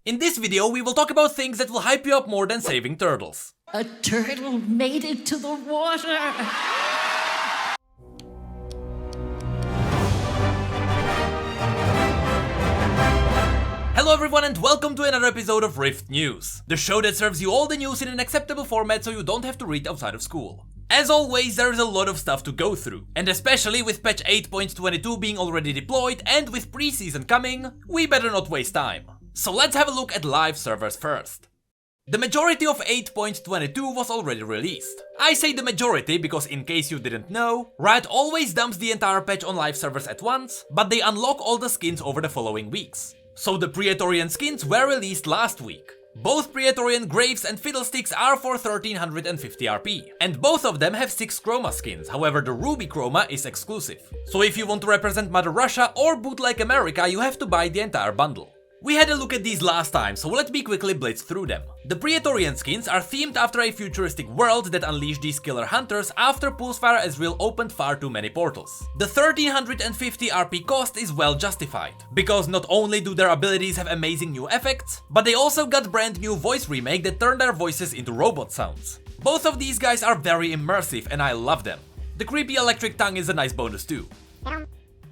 In this video, we will talk about things that will hype you up more than saving turtles. A turtle made it to the water! Hello everyone and welcome to another episode of Rift News, the show that serves you all the news in an acceptable format so you don't have to read outside of school. As always, there is a lot of stuff to go through, and especially with patch 8.22 being already deployed and with Preseason coming, we better not waste time. So let's have a look at live servers first. The majority of 8.22 was already released. I say the majority because in case you didn't know, Riot always dumps the entire patch on live servers at once, but they unlock all the skins over the following weeks. So the Praetorian skins were released last week. Both Praetorian Graves and Fiddlesticks are for 1350 RP, and both of them have 6 chroma skins, however the Ruby chroma is exclusive. So if you want to represent Mother Russia or bootleg America, you have to buy the entire bundle. We had a look at these last time, so let me quickly blitz through them. The Praetorian skins are themed after a futuristic world that unleashed these killer hunters after Pulsefire Ezreal opened far too many portals. The 1350 RP cost is well justified, because not only do their abilities have amazing new effects, but they also got brand new voice remake that turned their voices into robot sounds. Both of these guys are very immersive and I love them. The creepy electric tongue is a nice bonus too.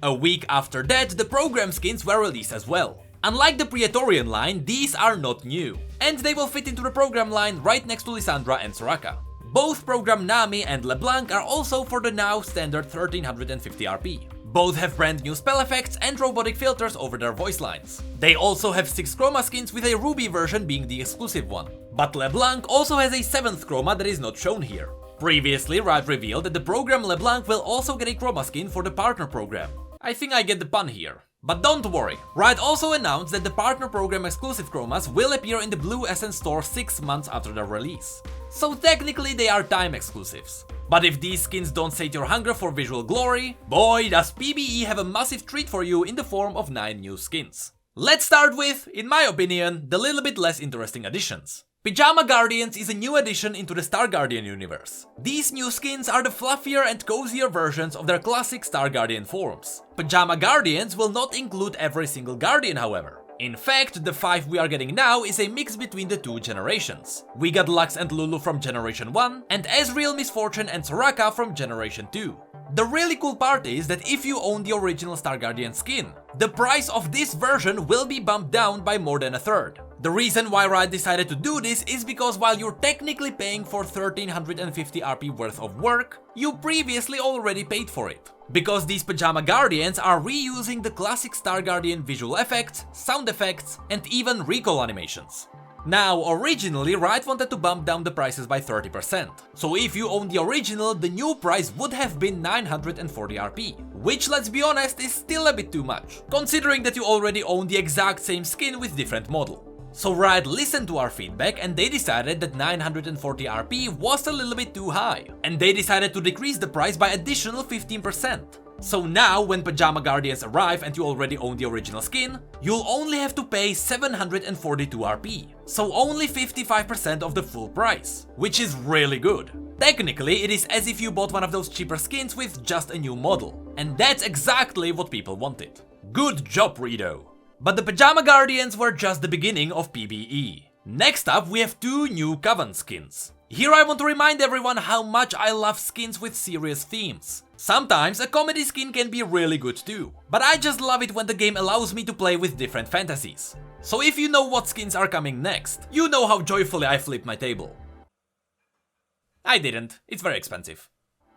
A week after that, the program skins were released as well. Unlike the Praetorian line, these are not new, and they will fit into the program line right next to Lissandra and Soraka. Both program Nami and LeBlanc are also for the now standard 1350 RP. Both have brand new spell effects and robotic filters over their voice lines. They also have 6 chroma skins with a Ruby version being the exclusive one. But LeBlanc also has a 7th chroma that is not shown here. Previously, Riot revealed that the program LeBlanc will also get a chroma skin for the partner program. I think I get the pun here. But don't worry, Riot also announced that the partner program exclusive chromas will appear in the Blue Essence store 6 months after their release. So technically they are time exclusives. But if these skins don't sate your hunger for visual glory, boy does PBE have a massive treat for you in the form of 9 new skins. Let's start with, in my opinion, the little bit less interesting additions. Pyjama Guardians is a new addition into the Star Guardian universe. These new skins are the fluffier and cozier versions of their classic Star Guardian forms. Pyjama Guardians will not include every single Guardian, however. In fact, the 5 we are getting now is a mix between the 2 generations. We got Lux and Lulu from Generation 1, and Ezreal, Misfortune and Soraka from Generation 2. The really cool part is that if you own the original Star Guardian skin, the price of this version will be bumped down by more than a third. The reason why Riot decided to do this is because while you're technically paying for 1350 RP worth of work, you previously already paid for it. Because these Pyjama Guardians are reusing the classic Star Guardian visual effects, sound effects, and even recall animations. Now, originally Riot wanted to bump down the prices by 30%, so if you own the original, the new price would have been 940 RP, which, let's be honest, is still a bit too much, considering that you already own the exact same skin with different model. So Riot listened to our feedback and they decided that 940 RP was a little bit too high, and they decided to decrease the price by additional 15%. So now, when Pyjama Guardians arrive and you already own the original skin, you'll only have to pay 742 RP, so only 55% of the full price, which is really good. Technically, it is as if you bought one of those cheaper skins with just a new model, and that's exactly what people wanted. Good job, Redo! But the Pyjama Guardians were just the beginning of PBE. Next up, we have 2 new Coven skins. Here I want to remind everyone how much I love skins with serious themes. Sometimes a comedy skin can be really good too, but I just love it when the game allows me to play with different fantasies. So if you know what skins are coming next, you know how joyfully I flipped my table. I didn't, it's very expensive.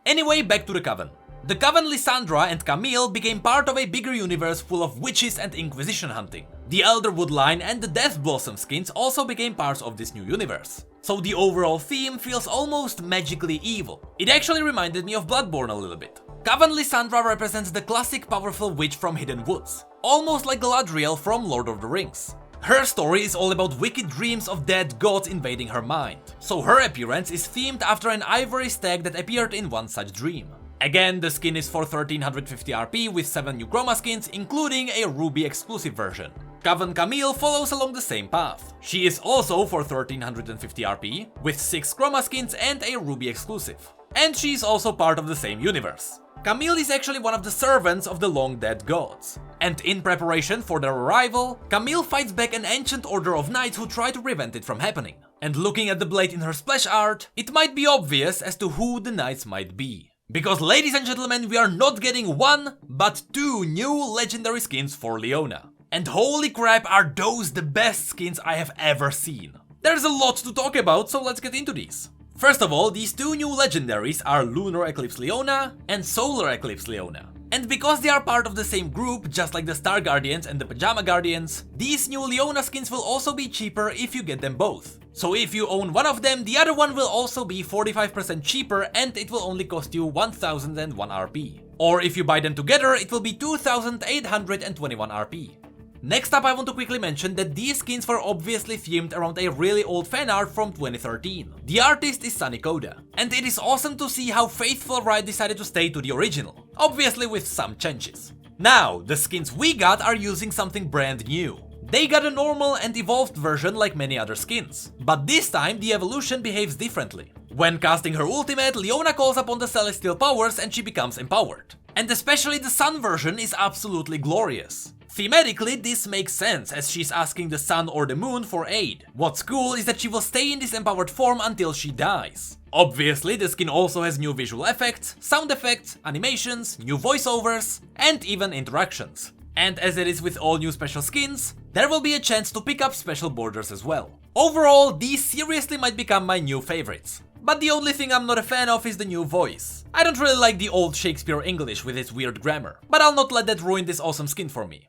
Anyway, back to the Coven. The Coven Lissandra and Camille became part of a bigger universe full of witches and Inquisition hunting. The Elderwood line and the Death Blossom skins also became parts of this new universe. So the overall theme feels almost magically evil. It actually reminded me of Bloodborne a little bit. Coven Lissandra represents the classic powerful witch from Hidden Woods, almost like Galadriel from Lord of the Rings. Her story is all about wicked dreams of dead gods invading her mind, so her appearance is themed after an ivory stag that appeared in one such dream. Again, the skin is for 1350 RP with 7 new chroma skins, including a Ruby exclusive version. Coven Camille follows along the same path. She is also for 1350 RP, with 6 chroma skins and a Ruby exclusive. And she's also part of the same universe. Camille is actually one of the servants of the long-dead gods. And in preparation for their arrival, Camille fights back an ancient order of knights who try to prevent it from happening. And looking at the blade in her splash art, it might be obvious as to who the knights might be. Because ladies and gentlemen, we are not getting one, but two new legendary skins for Leona. And holy crap, are those the best skins I have ever seen. There's a lot to talk about, so let's get into these. First of all, these two new legendaries are Lunar Eclipse Leona and Solar Eclipse Leona. And because they are part of the same group, just like the Star Guardians and the Pajama Guardians, these new Leona skins will also be cheaper if you get them both. So if you own one of them, the other one will also be 45% cheaper and it will only cost you 1001 RP. Or if you buy them together, it will be 2821 RP. Next up, I want to quickly mention that these skins were obviously themed around a really old fan art from 2013. The artist is Sunny Koda, and it is awesome to see how faithful Riot decided to stay to the original, obviously with some changes. Now, the skins we got are using something brand new. They got a normal and evolved version like many other skins, but this time the evolution behaves differently. When casting her ultimate, Leona calls upon the celestial powers and she becomes empowered. And especially the sun version is absolutely glorious. Thematically, this makes sense as she's asking the sun or the moon for aid. What's cool is that she will stay in this empowered form until she dies. Obviously, the skin also has new visual effects, sound effects, animations, new voiceovers, and even interactions. And as it is with all new special skins, there will be a chance to pick up special borders as well. Overall, these seriously might become my new favorites. But the only thing I'm not a fan of is the new voice. I don't really like the old Shakespeare English with its weird grammar, but I'll not let that ruin this awesome skin for me.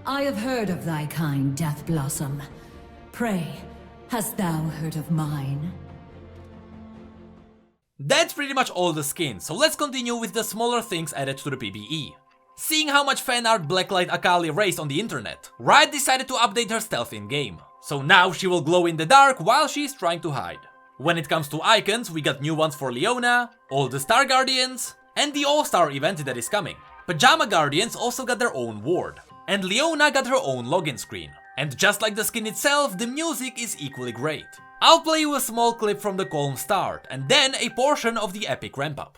I have heard of thy kind, Death Blossom. Pray, hast thou heard of mine? That's pretty much all the skins, so let's continue with the smaller things added to the PvE. Seeing how much fanart Blacklight Akali raised on the internet, Riot decided to update her stealth in-game. So now she will glow in the dark while she is trying to hide. When it comes to icons, we got new ones for Leona, all the Star Guardians, and the All-Star event that is coming. Pajama Guardians also got their own ward. And Leona got her own login screen. And just like the skin itself, the music is equally great. I'll play you a small clip from the calm start, and then a portion of the epic ramp up.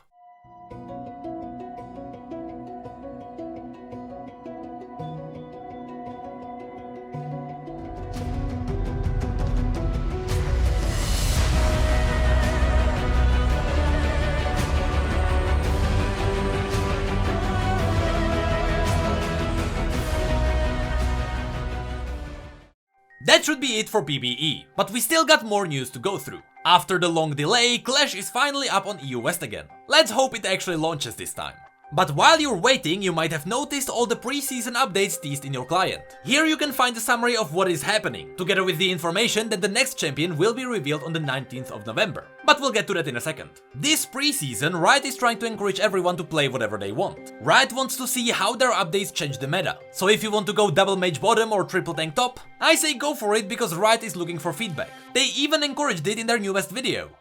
That should be it for PBE, but we still got more news to go through. After the long delay, Clash is finally up on EU West again. Let's hope it actually launches this time. But while you're waiting, you might have noticed all the pre-season updates teased in your client. Here you can find a summary of what is happening, together with the information that the next champion will be revealed on the 19th of November. But we'll get to that in a second. This pre-season, Riot is trying to encourage everyone to play whatever they want. Riot wants to see how their updates change the meta. So if you want to go double mage bottom or triple tank top, I say go for it because Riot is looking for feedback. They even encouraged it in their newest video.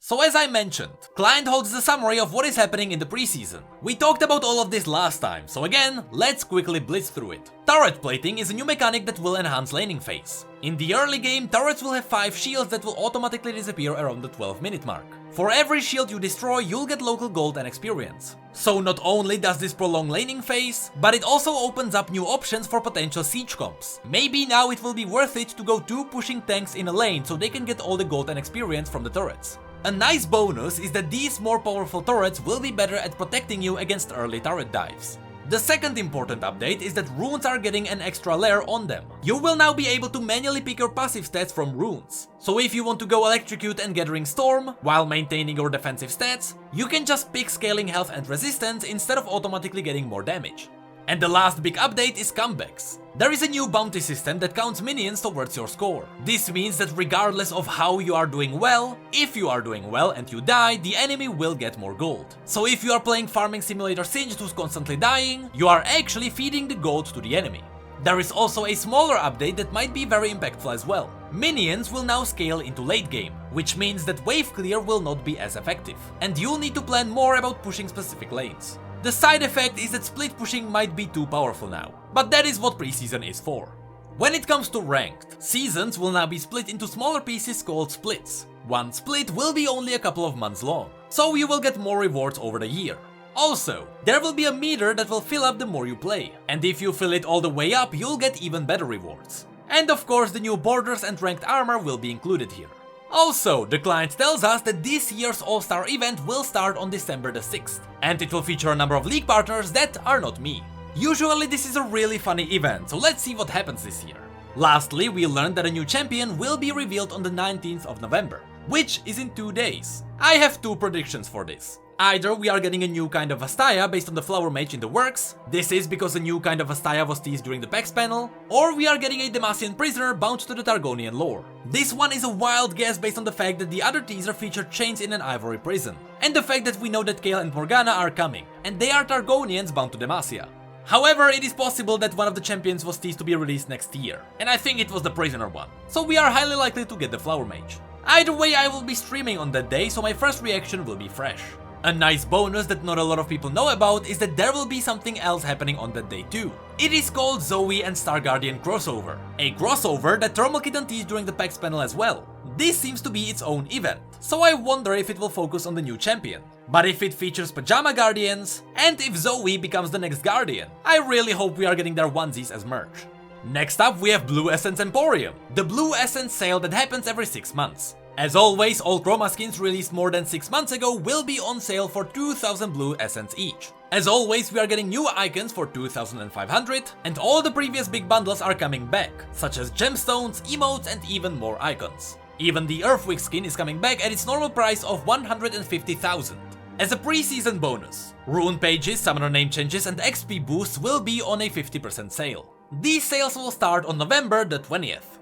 So as I mentioned, client holds the summary of what is happening in the preseason. We talked about all of this last time, so again, let's quickly blitz through it. Turret plating is a new mechanic that will enhance laning phase. In the early game, turrets will have 5 shields that will automatically disappear around the 12-minute mark. For every shield you destroy, you'll get local gold and experience. So not only does this prolong laning phase, but it also opens up new options for potential siege comps. Maybe now it will be worth it to go 2 pushing tanks in a lane so they can get all the gold and experience from the turrets. A nice bonus is that these more powerful turrets will be better at protecting you against early turret dives. The second important update is that runes are getting an extra layer on them. You will now be able to manually pick your passive stats from runes. So if you want to go Electrocute and Gathering Storm, while maintaining your defensive stats, you can just pick Scaling Health and Resistance instead of automatically getting more damage. And the last big update is comebacks. There is a new bounty system that counts minions towards your score. This means that regardless of how you are doing well, if you are doing well and you die, the enemy will get more gold. So if you are playing Farming Simulator Singed who's constantly dying, you are actually feeding the gold to the enemy. There is also a smaller update that might be very impactful as well. Minions will now scale into late game, which means that wave clear will not be as effective, and you'll need to plan more about pushing specific lanes. The side effect is that split pushing might be too powerful now, but that is what preseason is for. When it comes to ranked, seasons will now be split into smaller pieces called splits. One split will be only a couple of months long, so you will get more rewards over the year. Also, there will be a meter that will fill up the more you play, and if you fill it all the way up, you'll get even better rewards. And of course, the new borders and ranked armor will be included here. Also, the client tells us that this year's All-Star event will start on December the 6th, and it will feature a number of league partners that are not me. Usually this is a really funny event, so let's see what happens this year. Lastly, we learned that a new champion will be revealed on the 19th of November, which is in 2 days. I have 2 predictions for this. Either we are getting a new kind of Astaya based on the Flower Mage in the works, this is because a new kind of Astaya was teased during the PAX panel, or we are getting a Demacian prisoner bound to the Targonian lore. This one is a wild guess based on the fact that the other teaser featured chains in an ivory prison, and the fact that we know that Kayle and Morgana are coming, and they are Targonians bound to Demacia. However, it is possible that one of the champions was teased to be released next year, and I think it was the prisoner one, so we are highly likely to get the Flower Mage. Either way, I will be streaming on that day, so my first reaction will be fresh. A nice bonus that not a lot of people know about is that there will be something else happening on that day too. It is called Zoe and Star Guardian crossover. A crossover that Thermal Kitten teased during the PAX panel as well. This seems to be its own event, so I wonder if it will focus on the new champion. But if it features Pajama Guardians, and if Zoe becomes the next Guardian, I really hope we are getting their onesies as merch. Next up we have Blue Essence Emporium, the Blue Essence sale that happens every 6 months. As always, all chroma skins released more than 6 months ago will be on sale for 2000 Blue Essence each. As always, we are getting new icons for 2500, and all the previous big bundles are coming back, such as gemstones, emotes and even more icons. Even the Earthwick skin is coming back at its normal price of 150,000. As a pre-season bonus, rune pages, summoner name changes and XP boosts will be on a 50% sale. These sales will start on November the 20th.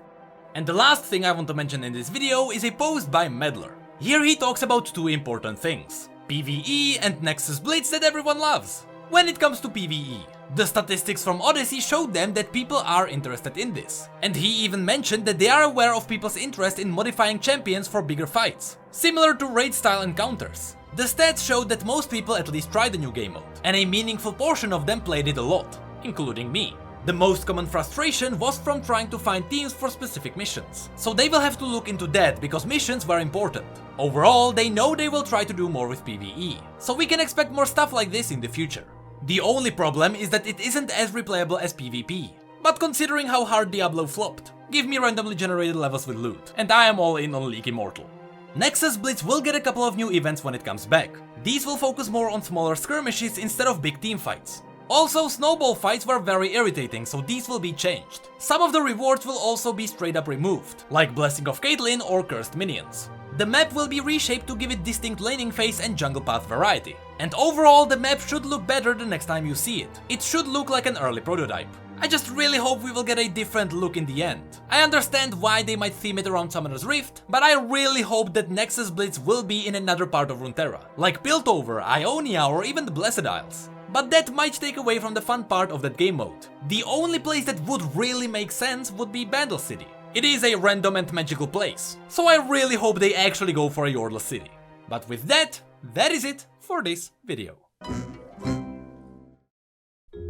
And the last thing I want to mention in this video is a post by Meddler. Here he talks about 2 important things: PvE and Nexus Blitz that everyone loves. When it comes to PvE, the statistics from Odyssey showed them that people are interested in this. And he even mentioned that they are aware of people's interest in modifying champions for bigger fights, similar to raid style encounters. The stats showed that most people at least tried the new game mode, and a meaningful portion of them played it a lot, including me. The most common frustration was from trying to find teams for specific missions, so they will have to look into that because missions were important. Overall, they know they will try to do more with PvE, so we can expect more stuff like this in the future. The only problem is that it isn't as replayable as PvP, but considering how hard Diablo flopped, give me randomly generated levels with loot, and I am all in on League Immortal. Nexus Blitz will get a couple of new events when it comes back. These will focus more on smaller skirmishes instead of big team fights. Also, snowball fights were very irritating, so these will be changed. Some of the rewards will also be straight up removed, like Blessing of Caitlyn or Cursed Minions. The map will be reshaped to give it distinct laning phase and jungle path variety. And overall, the map should look better the next time you see it. It should look like an early prototype. I just really hope we will get a different look in the end. I understand why they might theme it around Summoner's Rift, but I really hope that Nexus Blitz will be in another part of Runeterra, like Piltover, Ionia or even the Blessed Isles. But that might take away from the fun part of that game mode. The only place that would really make sense would be Bandle City. It is a random and magical place, so I really hope they actually go for a Yordle City. But with that, that is it for this video.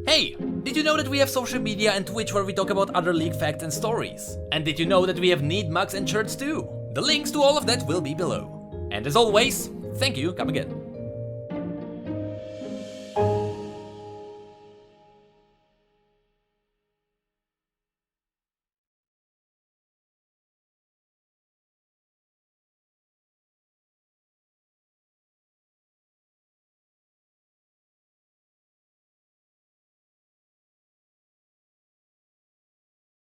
Hey, did you know that we have social media and Twitch where we talk about other League facts and stories? And did you know that we have Need mugs and shirts too? The links to all of that will be below. And as always, thank you, come again.